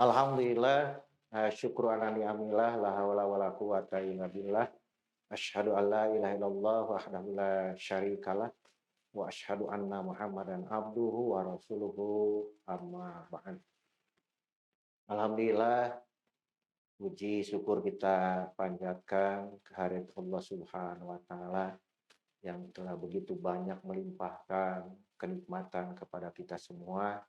Alhamdulillah, syukru ala ni'amillah, la haula wala quwata illa billah. Asyhadu an la ilaha illallah wahdahu la syarikalah wa asyhadu anna Muhammadan abduhu wa rasuluhu amma ba'd. Alhamdulillah, puji syukur kita panjatkan kehadirat Allah Subhanahu wa taala yang telah begitu banyak melimpahkan kenikmatan kepada kita semua.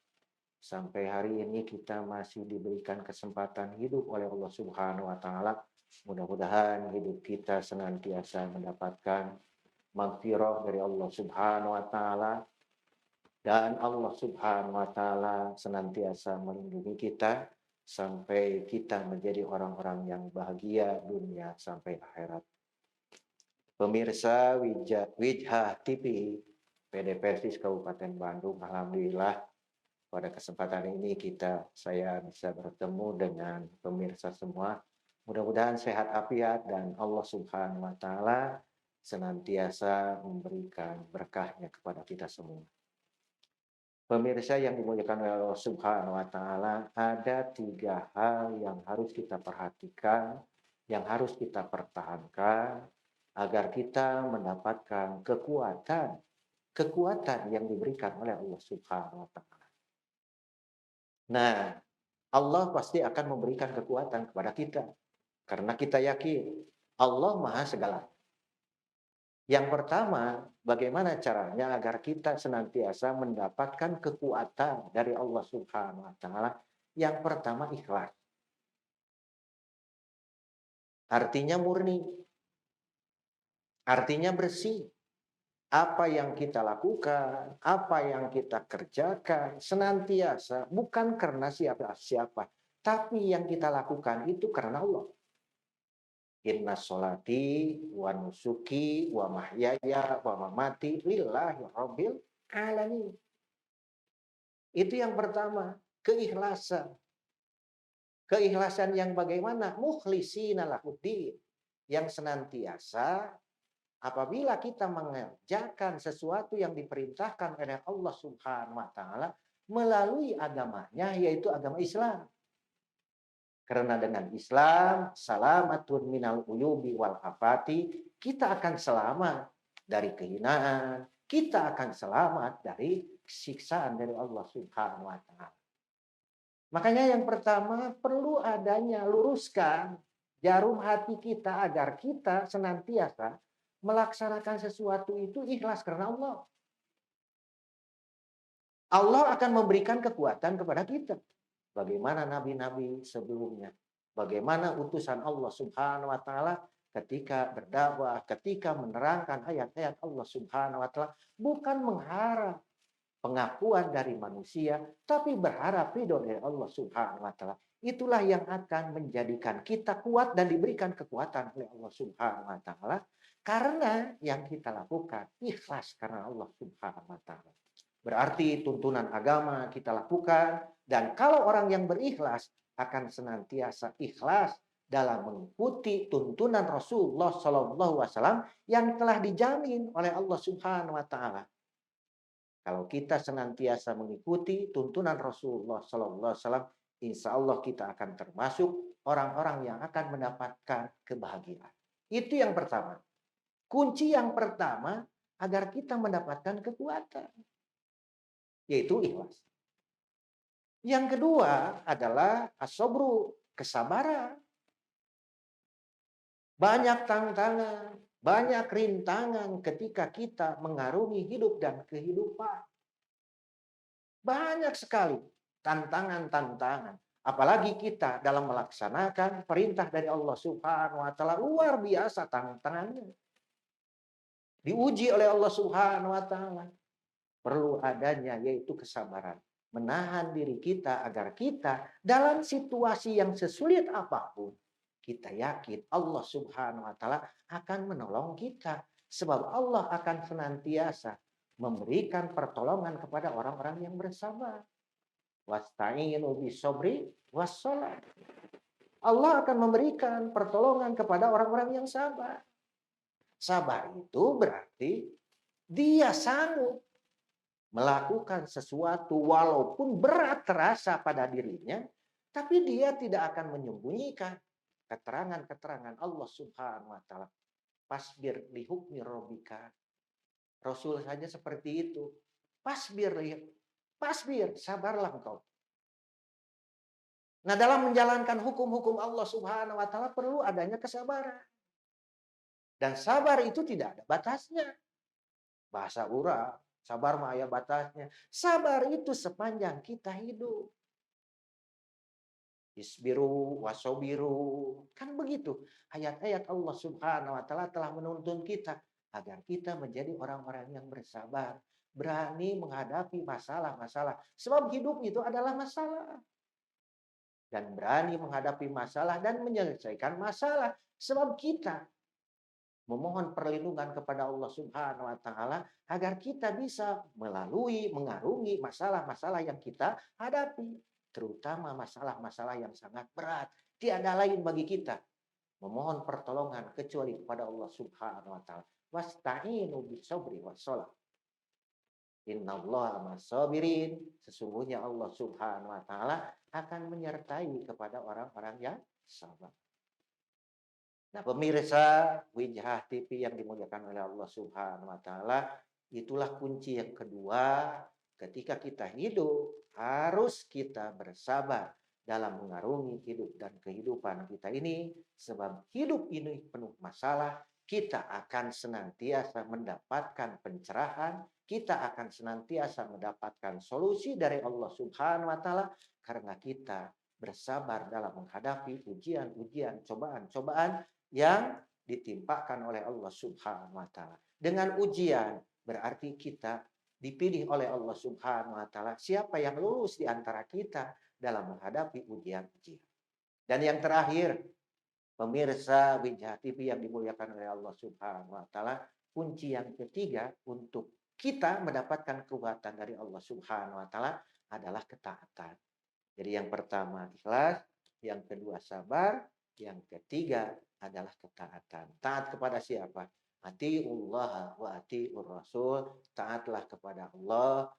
Sampai hari ini kita masih diberikan kesempatan hidup oleh Allah Subhanahu wa taala. Mudah-mudahan hidup kita senantiasa mendapatkan maghfirah dari Allah Subhanahu wa taala dan Allah Subhanahu wa taala senantiasa melindungi kita sampai kita menjadi orang-orang yang bahagia dunia sampai akhirat. Pemirsa Wijha TV PD Persis Kabupaten Bandung, alhamdulillah pada kesempatan ini saya bisa bertemu dengan pemirsa semua. Mudah-mudahan sehat afiat dan Allah Subhanahu wa taala senantiasa memberikan berkahnya kepada kita semua. Pemirsa yang dimuliakan oleh Allah Subhanahu wa taala, ada 3 hal yang harus kita perhatikan, yang harus kita pertahankan agar kita mendapatkan kekuatan yang diberikan oleh Allah Subhanahu wa taala. Nah, Allah pasti akan memberikan kekuatan kepada kita. Karena kita yakin Allah Maha Segala. Yang pertama, bagaimana caranya agar kita senantiasa mendapatkan kekuatan dari Allah Subhanahu wa taala? Yang pertama ikhlas. Artinya murni, artinya bersih. Apa yang kita lakukan, apa yang kita kerjakan senantiasa bukan karena siapa-siapa, tapi yang kita lakukan itu karena Allah. Inna sholati wa nusuki wa mahyaya wa mamati lillahi rabbil alamin. Itu yang pertama, keikhlasan. Keikhlasan yang bagaimana? Mukhlisina lahuddin. Yang senantiasa apabila kita mengerjakan sesuatu yang diperintahkan oleh Allah Subhanahu wa taala melalui agamanya, yaitu agama Islam. Karena dengan Islam, salamatun minal uyubi wal afati, kita akan selamat dari kehinaan, kita akan selamat dari siksaan dari Allah Subhanahu wa taala. Makanya yang pertama perlu adanya luruskan jarum hati kita agar kita senantiasa melaksanakan sesuatu itu ikhlas karena Allah. Allah akan memberikan kekuatan kepada kita. Bagaimana nabi-nabi sebelumnya. Bagaimana utusan Allah Subhanahu wa taala ketika berdakwah, ketika menerangkan ayat-ayat Allah Subhanahu wa taala bukan mengharap pengakuan dari manusia, tapi berharap ridho dari Allah Subhanahu wa taala. Itulah yang akan menjadikan kita kuat dan diberikan kekuatan oleh Allah Subhanahu wa taala karena yang kita lakukan ikhlas karena Allah Subhanahu wa taala. Berarti tuntunan agama kita lakukan dan kalau orang yang berikhlas akan senantiasa ikhlas dalam mengikuti tuntunan Rasulullah Shallallahu Alaihi Wasallam yang telah dijamin oleh Allah Subhanahu Wa Taala. Kalau kita senantiasa mengikuti tuntunan Rasulullah Shallallahu Alaihi Wasallam, insya Allah kita akan termasuk orang-orang yang akan mendapatkan kebahagiaan. Itu yang pertama. Kunci yang pertama agar kita mendapatkan kekuatan, yaitu ikhlas. Yang kedua adalah asobru, kesabaran. Banyak tantangan, banyak rintangan ketika kita mengarungi hidup dan kehidupan. Banyak sekali tantangan-tantangan. Apalagi kita dalam melaksanakan perintah dari Allah Subhanahu wa taala, luar biasa tantangannya. Diuji oleh Allah Subhanahu wa taala. Perlu adanya yaitu kesabaran. Menahan diri kita agar kita dalam situasi yang sesulit apapun, kita yakin Allah Subhanahu wa taala akan menolong kita. Sebab Allah akan senantiasa memberikan pertolongan kepada orang-orang yang bersabar. Wasta'inu bisobri wassalat. Allah akan memberikan pertolongan kepada orang-orang yang sabar. Sabar itu berarti dia sanggup melakukan sesuatu walaupun berat terasa pada dirinya, Tapi dia tidak akan menyembunyikan keterangan-keterangan Allah Subhanahu wa taala. Fasbir li hukmi rabbika. Rasul saja seperti itu. Fasbir, fasbir, sabarlah engkau. Nah, dalam menjalankan hukum-hukum Allah Subhanahu wa taala perlu adanya kesabaran. Dan sabar itu tidak ada batasnya. Bahasa urang, sabar mah aya batasnya. Sabar itu sepanjang kita hidup. Isbiru wasobiru. Kan begitu. Ayat-ayat Allah Subhanahu wa taala telah menuntun kita agar kita menjadi orang-orang yang bersabar, berani menghadapi masalah-masalah. Sebab hidup itu adalah masalah. Dan berani menghadapi masalah dan menyelesaikan masalah. Sebab kita memohon perlindungan kepada Allah Subhanahu wa taala agar kita bisa melalui, mengarungi masalah-masalah yang kita hadapi, terutama masalah-masalah yang sangat berat. Tiada lain bagi kita memohon pertolongan kecuali kepada Allah Subhanahu wa taala. Wasta'inu bis-sabri was-shalah. Innallaha mas-sabirin. Sesungguhnya Allah Subhanahu wa taala akan menyertai kepada orang-orang yang sabar. Nah, pemirsa Wijah TV yang dimuliakan oleh Allah Subhanahu wa taala, itulah kunci yang kedua ketika kita hidup harus kita bersabar dalam mengarungi hidup dan kehidupan kita ini sebab hidup ini penuh masalah, kita akan senantiasa mendapatkan pencerahan, kita akan senantiasa mendapatkan solusi dari Allah Subhanahu wa taala karena kita bersabar dalam menghadapi ujian-ujian, cobaan-cobaan yang ditimpakan oleh Allah Subhanahu wa taala. Dengan ujian berarti kita dipilih oleh Allah Subhanahu wa taala siapa yang lulus di antara kita dalam menghadapi ujian-ujian. Dan yang terakhir, pemirsa Wijah TV yang dimuliakan oleh Allah Subhanahu wa taala, kunci yang ketiga untuk kita mendapatkan kekuatan dari Allah Subhanahu wa taala adalah ketaatan. Jadi yang pertama ikhlas, yang kedua sabar, yang ketiga adalah ketaatan. Taat kepada siapa? Atiullah wa atiur rasul. Taatlah kepada Allah,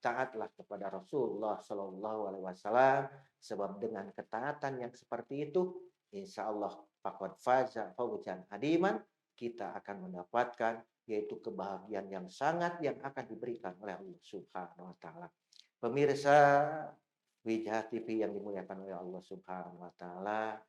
taatlah kepada Rasulullah Shallallahu alaihi wasallam sebab dengan ketaatan yang seperti itu insya Allah faqad faza fawzan adiman, kita akan mendapatkan yaitu kebahagiaan yang sangat yang akan diberikan oleh Allah Subhanahu wa taala. Pemirsa Wijah TV yang dimuliakan oleh Allah Subhanahu wa taala,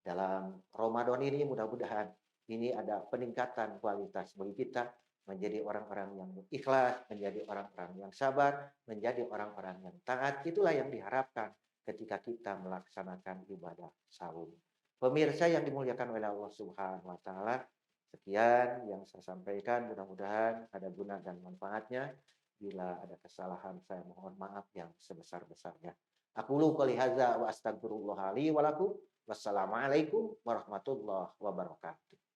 dalam Ramadan ini mudah-mudahan ini ada peningkatan kualitas bagi kita menjadi orang-orang yang ikhlas, menjadi orang-orang yang sabar, menjadi orang-orang yang taat. Itulah yang diharapkan ketika kita melaksanakan ibadah saum. Pemirsa yang dimuliakan oleh Allah Subhanahu wa taala, sekian yang saya sampaikan, mudah-mudahan ada guna dan manfaatnya. Bila ada kesalahan saya mohon maaf yang sebesar-besarnya. Aqulu qouli hadza wa astaghfirullah li wa lakum. Wassalamualaikum warahmatullahi wabarakatuh.